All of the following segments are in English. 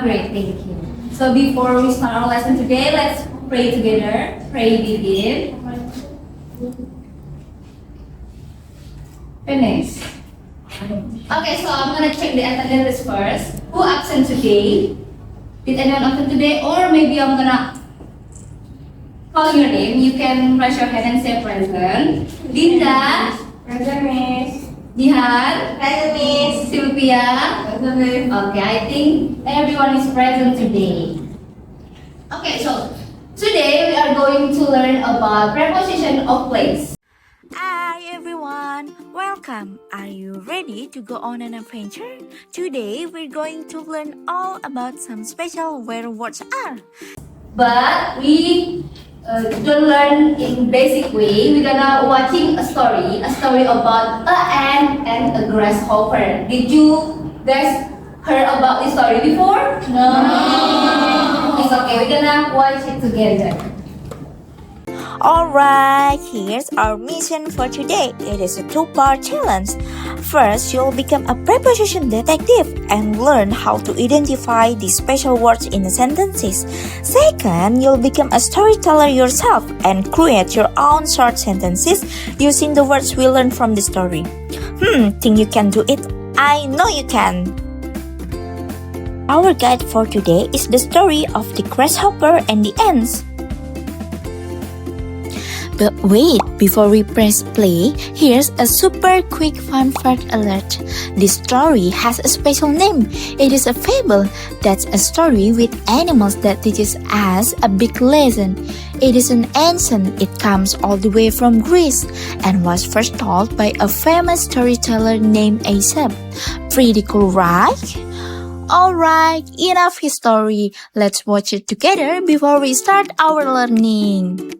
great, thank you. So before we start our lesson today, let's pray together. Pray begin. Finish. Okay, so I'm gonna check the attendance first. Who absent today? Did anyone absent today? Or maybe I'm gonna call your name. You can raise your hand and say present. Linda. Present, Miss. Jihan. Present, Miss. Sylvia. Present, Miss. Okay, I think everyone is present today. Okay, so today we are going to learn about preposition of place. Hi everyone, welcome. Are you ready to go on an adventure? Today we're going to learn all about some special where words are. But we don't learn in basic way. We're gonna watching a story about a ant and a grasshopper. Did you guys heard about this story before? No. It's okay. We're gonna watch it together. Alright, here's our mission for today. It is a two-part challenge. First, you'll become a preposition detective and learn how to identify the special words in the sentences. Second, you'll become a storyteller yourself and create your own short sentences using the words we learned from the story. Think you can do it? I know you can! Our guide for today is the story of the grasshopper and the ants. But wait, before we press play, here's a super quick fun fact alert. This story has a special name. It is a fable. That's a story with animals that teaches us a big lesson. It is an ancient. It comes all the way from Greece and was first told by a famous storyteller named Aesop. Pretty cool, right? Alright, enough history. Let's watch it together before we start our learning.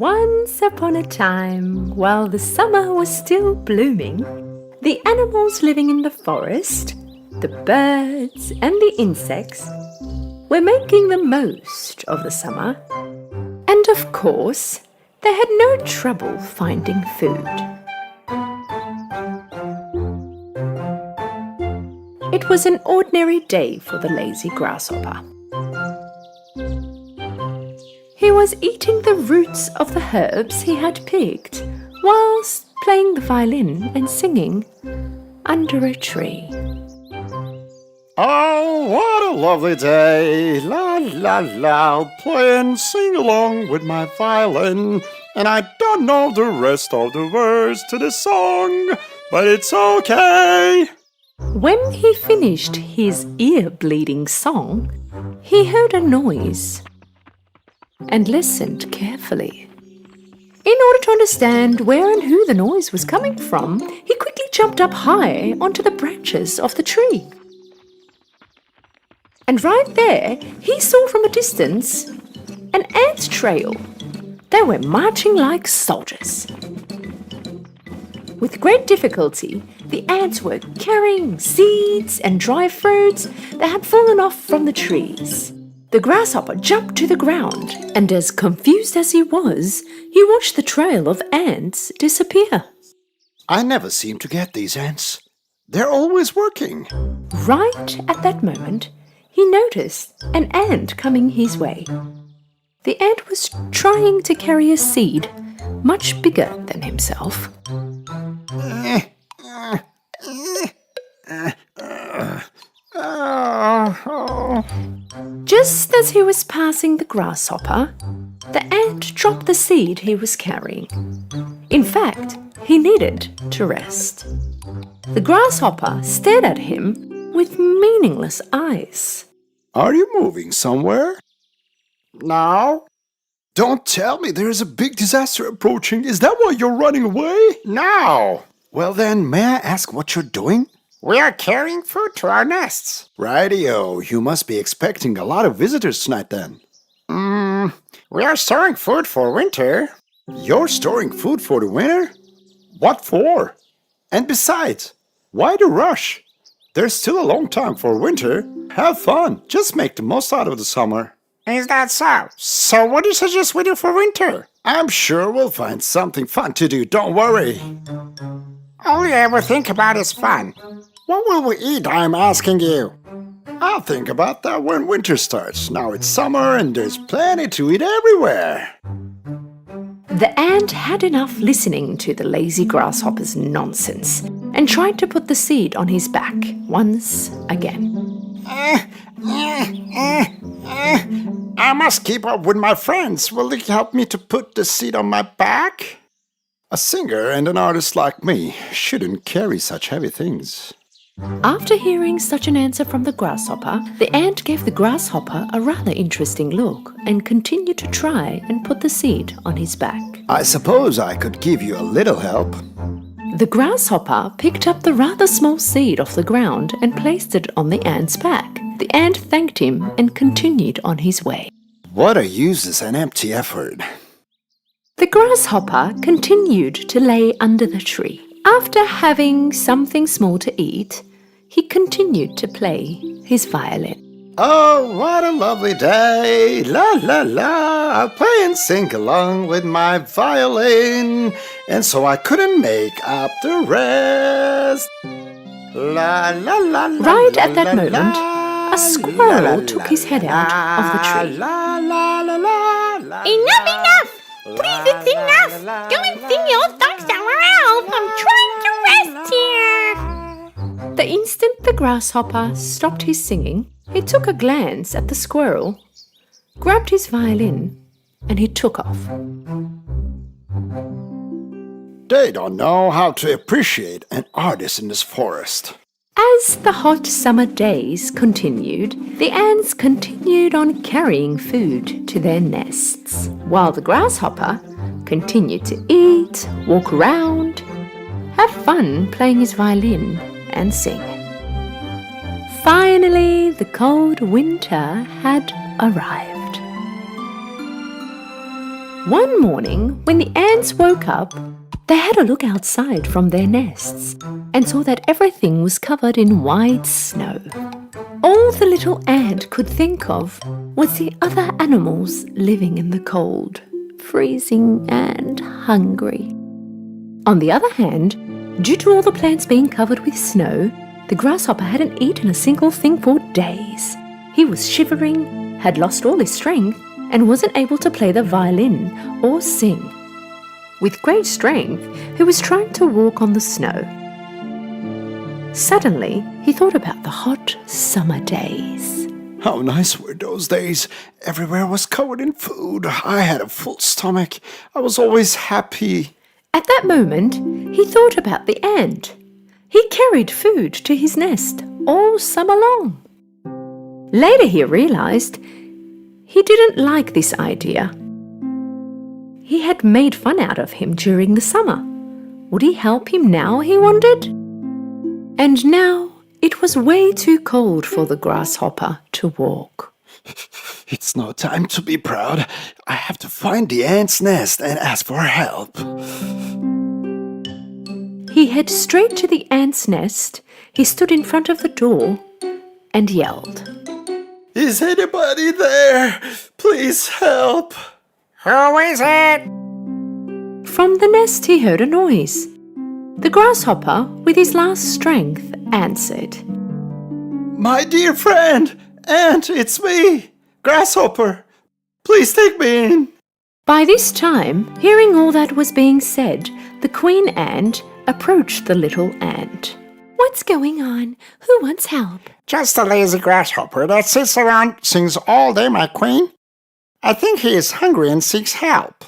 Once upon a time, while the summer was still blooming, the animals living in the forest, the birds and the insects, were making the most of the summer. And of course, they had no trouble finding food. It was an ordinary day for the lazy grasshopper. He was eating the roots of the herbs he had picked, whilst playing the violin and singing under a tree. Oh, what a lovely day! La la la, I'll play and sing along with my violin. And I don't know the rest of the words to the song, but it's okay. When he finished his ear-bleeding song, he heard a noise and listened carefully. In order to understand where and who the noise was coming from, he quickly jumped up high onto the branches of the tree. And right there, he saw from a distance an ant trail. They were marching like soldiers. With great difficulty, the ants were carrying seeds and dry fruits that had fallen off from the trees. The grasshopper jumped to the ground, and as confused as he was, he watched the trail of ants disappear. I never seem to get these ants. They're always working. Right at that moment, he noticed an ant coming his way. The ant was trying to carry a seed much bigger than himself. Just as he was passing the grasshopper, the ant dropped the seed he was carrying. In fact, he needed to rest. The grasshopper stared at him with meaningless eyes. Are you moving somewhere? No. Don't tell me there is a big disaster approaching. Is that why you're running away? No. Well then, may I ask what you're doing? We are carrying food to our nests. Rightio, you must be expecting a lot of visitors tonight then. We are storing food for winter. You're storing food for the winter? What for? And besides, why the rush? There's still a long time for winter. Have fun. Just make the most out of the summer. Is that so? So what do you suggest we do for winter? I'm sure we'll find something fun to do, don't worry. All you ever think about is fun. What will we eat, I'm asking you? I'll think about that when winter starts. Now it's summer and there's plenty to eat everywhere. The ant had enough listening to the lazy grasshopper's nonsense and tried to put the seed on his back once again. I must keep up with my friends. Will you help me to put the seed on my back? A singer and an artist like me shouldn't carry such heavy things. After hearing such an answer from the grasshopper, the ant gave the grasshopper a rather interesting look and continued to try and put the seed on his back. I suppose I could give you a little help. The grasshopper picked up the rather small seed off the ground and placed it on the ant's back. The ant thanked him and continued on his way. What a useless and empty effort. The grasshopper continued to lay under the tree. After having something small to eat, he continued to play his violin. Oh, what a lovely day! La la la! I'll play and sing along with my violin, and so I couldn't make up the rest. La la la la. Right at that moment, a squirrel took his head out of the tree. Enough! Please, it's enough! Go and sing your song somewhere else! I'm trying to rest here! The instant the grasshopper stopped his singing, he took a glance at the squirrel, grabbed his violin, and he took off. They don't know how to appreciate an artist in this forest. As the hot summer days continued, the ants continued on carrying food to their nests, while the grasshopper continued to eat, walk around, have fun playing his violin, and sing. Finally, the cold winter had arrived. One morning, when the ants woke up, they had a look outside from their nests and saw that everything was covered in white snow. All the little ant could think of was the other animals living in the cold, freezing and hungry. On the other hand, due to all the plants being covered with snow, the grasshopper hadn't eaten a single thing for days. He was shivering, had lost all his strength, and wasn't able to play the violin or sing. With great strength, he was trying to walk on the snow. Suddenly, he thought about the hot summer days. How nice were those days. Everywhere was covered in food. I had a full stomach. I was always happy. At that moment, he thought about the ant. He carried food to his nest all summer long. Later he realized he didn't like this idea. He had made fun out of him during the summer. Would he help him now, he wondered? And now it was way too cold for the grasshopper to walk. It's no time to be proud. I have to find the ant's nest and ask for help. He headed straight to the ant's nest. He stood in front of the door and yelled, Is anybody there? Please help. Who is it? From the nest he heard a noise. The grasshopper, with his last strength, answered, My dear friend, Ant, it's me, Grasshopper. Please take me in. By this time, hearing all that was being said, the queen ant approached the little ant. What's going on? Who wants help? Just a lazy grasshopper that sits around, sings all day, my queen. I think he is hungry and seeks help.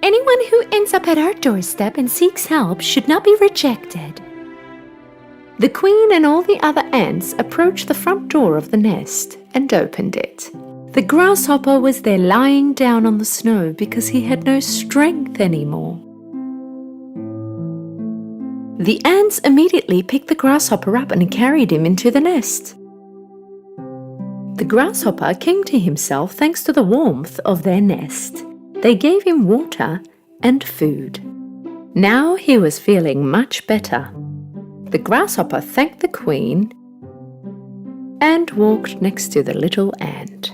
Anyone who ends up at our doorstep and seeks help should not be rejected. The queen and all the other ants approached the front door of the nest and opened it. The grasshopper was there lying down on the snow because he had no strength anymore. The ants immediately picked the grasshopper up and carried him into the nest. The grasshopper came to himself thanks to the warmth of their nest. They gave him water and food. Now he was feeling much better. The grasshopper thanked the queen and walked next to the little ant.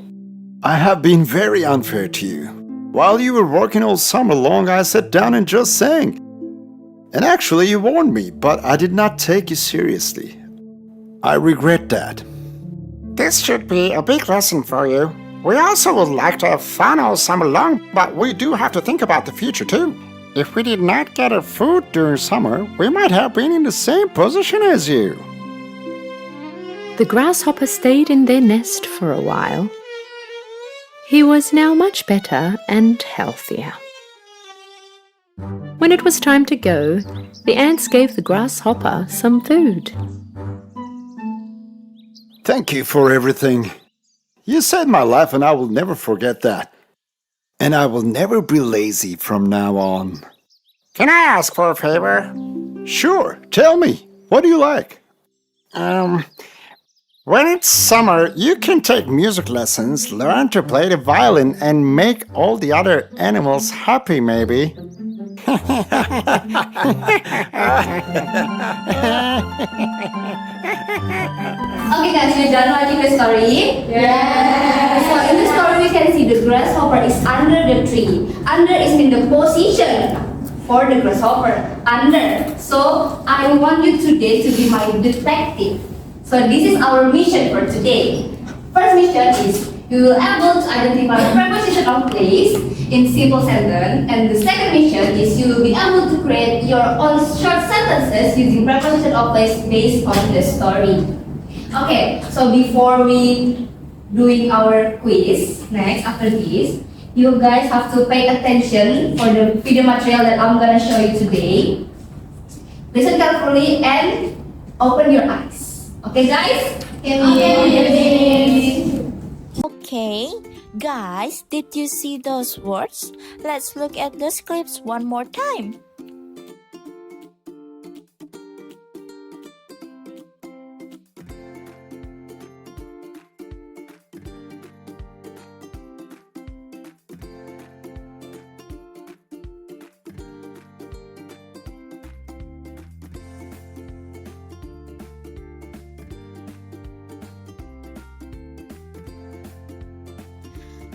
I have been very unfair to you. While you were working all summer long, I sat down and just sang. And actually, you warned me, but I did not take you seriously. I regret that. This should be a big lesson for you. We also would like to have fun all summer long, but we do have to think about the future too. If we did not get our food during summer, we might have been in the same position as you. The grasshopper stayed in their nest for a while. He was now much better and healthier. When it was time to go, the ants gave the grasshopper some food. Thank you for everything. You saved my life and I will never forget that. And I will never be lazy from now on. Can I ask for a favor? Sure, tell me. What do you like? When it's summer, you can take music lessons, learn to play the violin, and make all the other animals happy, maybe. Okay guys, we're done watching the story. Yeah. So in the story we can see the grasshopper is under the tree. Under is in the position for the grasshopper. Under. So I want you today to be my detective. So this is our mission for today. First mission is you will able to identify the preposition of place in simple sentence, and the second mission is you will be able to create your own short sentences using preposition of place based on the story. Okay, so before we doing our quiz next after this, you guys have to pay attention for the video material that I'm gonna show you today. Listen carefully and open your eyes. Okay guys? Okay, guys, did you see those words? Let's look at the scripts one more time.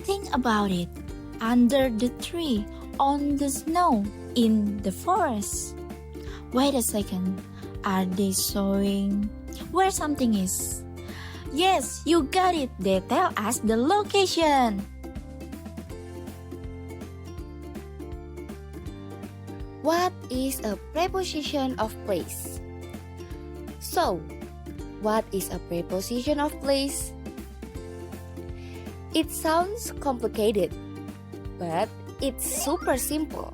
Think about it. Under the tree, on the snow, in the forest. Wait a second. Are they showing where something is? Yes, you got it. They tell us the location. What is a preposition of place? So, what is a preposition of place? It sounds complicated, but it's super simple.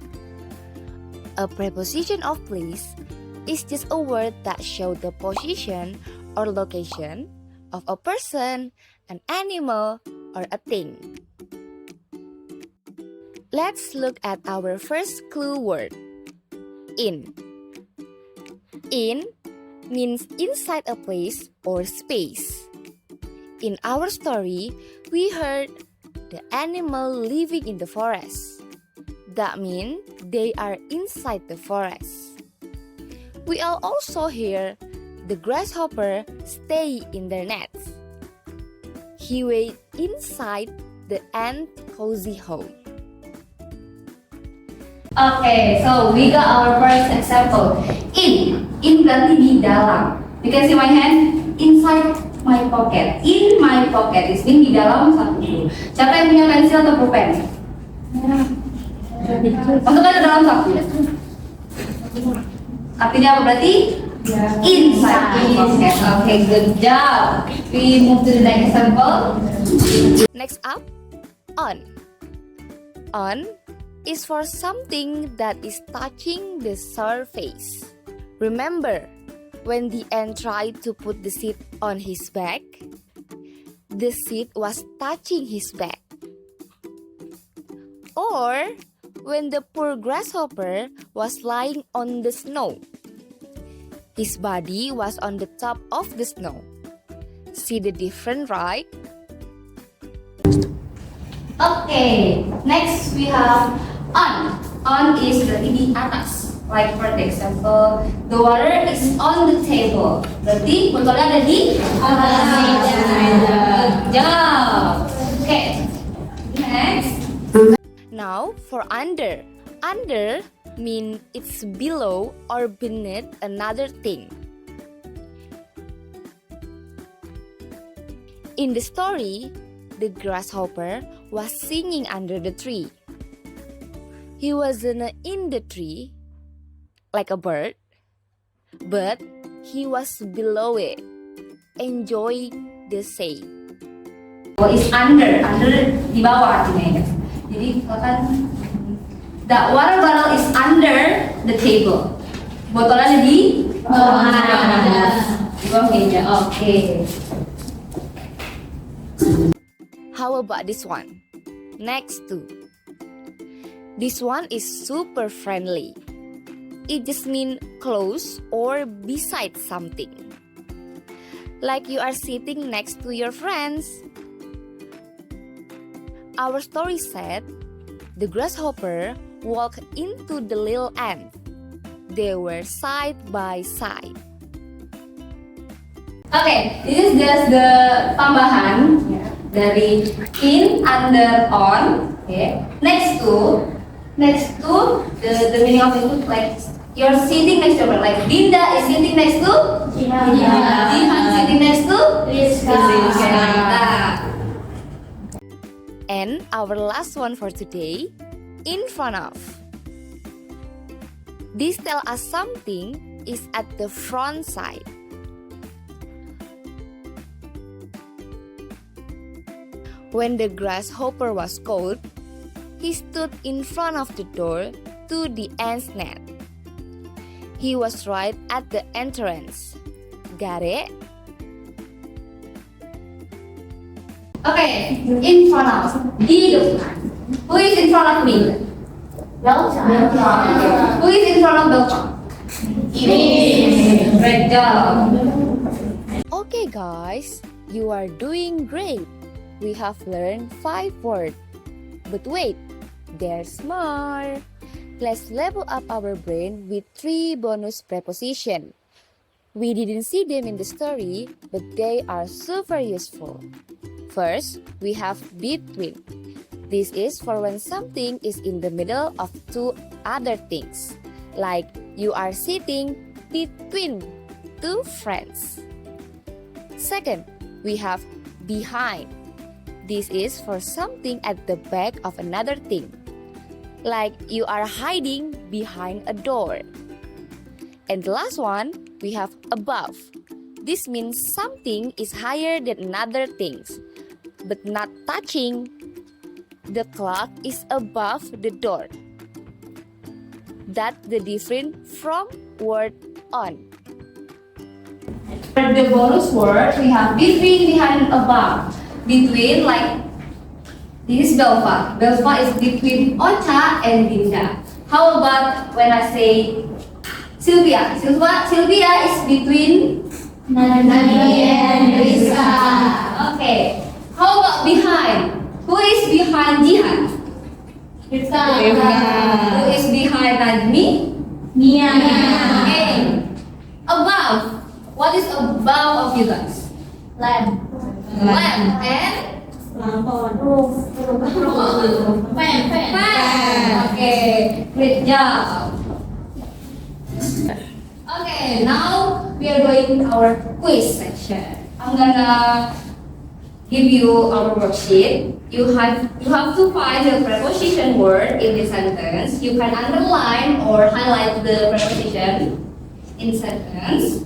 A preposition of place is just a word that shows the position or location of a person, an animal, or a thing. Let's look at our first clue word, in. In means inside a place or space. In our story, we heard the animal living in the forest. That means they are inside the forest. We all also hear the grasshopper stay in their nets. He wait inside the ant cozy home. Okay, so we got our first example. In berarti di dalam. You can see my hand inside my pocket. In my pocket. This means di dalam sakuku. Siapa yang punya pensil atau pulpen? Masukkan ke dalam saku. Artinya apa berarti? Inside my pocket. Okay, good job. We move to the next example. Next up, on. On is for something that is touching the surface. Remember, when the ant tried to put the seed on his back, the seed was touching his back. Or when the poor grasshopper was lying on the snow, his body was on the top of the snow. See the difference, right? Okay, next we have on. On is berarti di atas. Like for example, the water is on the table. Berarti botolnya ada di atas meja. Good job. Okay, Next. Now for under. Under means it's below or beneath another thing. In the story, the grasshopper was singing under the tree. He wasn't in the tree like a bird, but he was below it, enjoying the shade. Is under di bawah artinya. Jadi kan the water bottle is under the table. Botolnya di bawah. Di bawah meja. Oke. How about this one? Next to. This one is super friendly. It just means close or beside something. Like you are sitting next to your friends. Our story said, the grasshopper walked into the little ant. They were side by side. Oke, this is just the tambahan dari in, under, on. Okay. Next to the meaning of it, like you're sitting next to her. Like Dinda is sitting next to Jihan. Jihan sitting next to Rhizma. And our last one for today, in front of. This tells us something is at the front side. When the grasshopper was cold, he stood in front of the door to the ant's net. He was right at the entrance. Got it? Okay, in front of. Di depan. Who is in front of me? Belva. Who is in front of Belva? Me. Great job. Okay guys, you are doing great. We have learned 5 words. But wait, there's more. Let's level up our brain with 3 bonus prepositions. We didn't see them in the story, but they are super useful. First, we have between. This is for when something is in the middle of 2 other things, like you are sitting between 2 friends. Second, we have behind. This is for something at the back of another thing, like you are hiding behind a door. And the last one, we have above. This means something is higher than another things, but not touching. The clock is above the door. That's the difference from word on. For the bonus word, we have between, behind, above. Between, like this is Belva. Belva is between Ocha and Dinda. How about when I say Sylvia? Sylvia is between Nani and Risa. Okay. How about behind? Who is behind Jihan? Risa. Who is behind Najmi? Nia. Okay. Above. What is above of you guys? Lamp. Lamp and fan. Okay, great job. Okay, now we are going to our quiz section. I'm gonna give you our worksheet. You have to find the preposition word in the sentence. You can underline or highlight the preposition in sentence.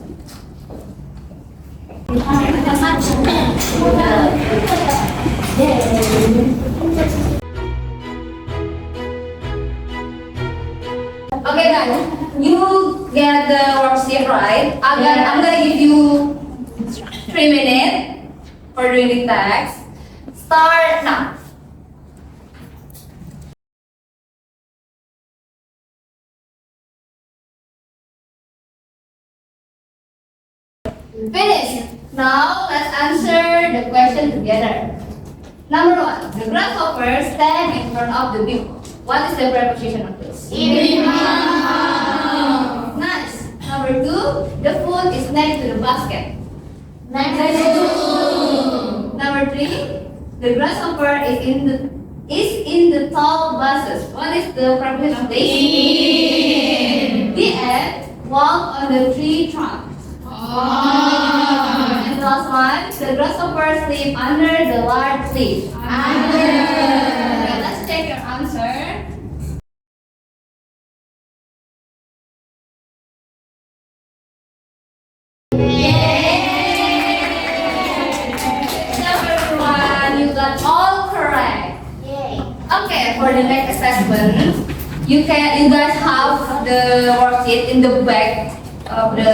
Okay guys, you get the worksheet right. I'm gonna give you 3 minutes for doing the text. Start now. Finish. Now let's answer the question together. Number 1, the grasshopper stand in front of the people. What is the preposition of place? In front. Nice. Number 2, the food is next to the basket. Next to. Number 3, the grasshopper is tall buses. What is the preposition of place? In. The end. Walk on the tree trunk. And the last one. The grasshopper sleep under the large leaf. Under. Okay, let's check your answer. You got all correct. Yay. Okay, for the next assessment, you guys have the worksheet in the back of the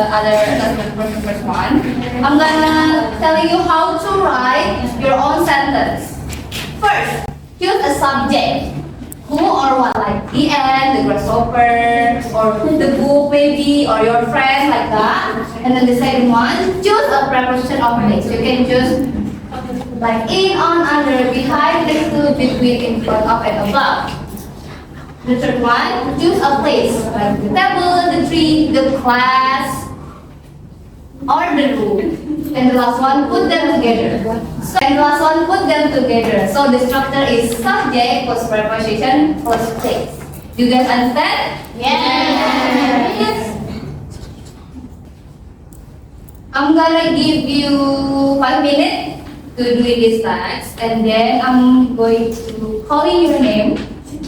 other assessment for the first one. I'm gonna tell you how to write your own sentence. First, choose a subject. Who or what, like the ant, the grasshopper, or the book maybe, or your friend, like that. And then the second one, choose a preposition of place. You can choose like in, on, under, behind, next to, between, in front of, and above. The third one, choose a place, like the table, the tree, the class, or the room. And the last one, put them together. So the structure is subject plus preposition plus place. Do you guys understand? Yes. I'm gonna give you 5 minutes to do this task, and then I'm going to call in your name.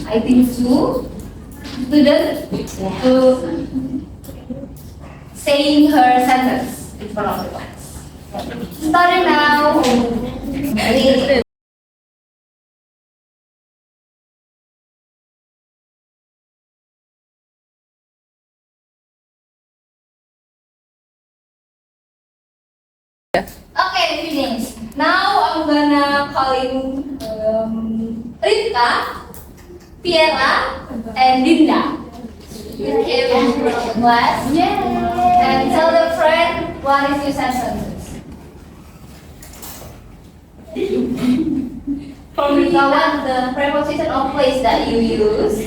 I think 2 students to saying her sentence in front of the class. Starting now. Ready? Okay, finish. Now I'm gonna call in Rita, Tiara, and Linda. You came from class. And tell the friend what is your sentence. Now what the preposition of place that you use?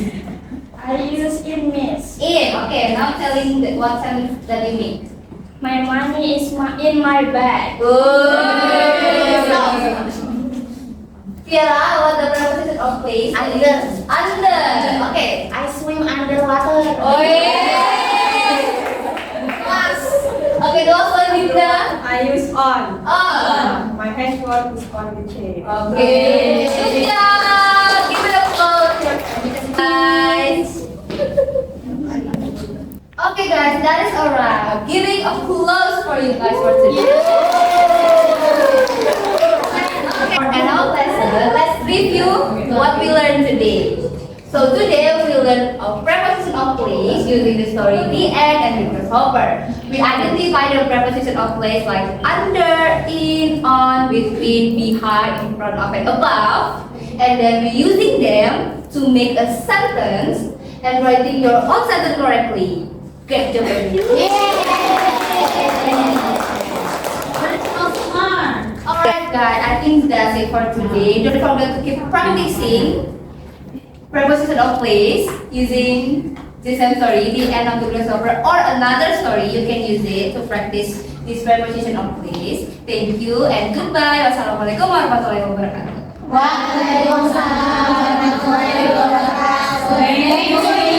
I use in miss. In. Okay, now telling what sentence that you mean. My money is in my bag. Good. Tiara, what the preposition of place? Under. Under. Okay. I swim underwater. Oh yeah. Class. Okay, those one Linda. I use on. On. My handphone is on the table. Okay. Good job. Give it a applause. Guys. Okay guys, that is a wrap. Giving applause for you guys for today. Okay, for our lesson, let's review what we learned today. So today we learned a preposition of place using the story the ant and the grasshopper. We identify the preposition of place like under, in, on, between, behind, in front of, and above. And then we're using them to make a sentence and writing your own sentence correctly. Great job, everyone. Alright guys, I think that's it for today. Don't forget to keep practicing preposition of place using the same story, the end of the grasshopper, or another story. You can use it to practice this preposition of place. Thank you and goodbye. Wassalamualaikum warahmatullahi wabarakatuh. Waalaikumsalam warahmatullahi wabarakatuh.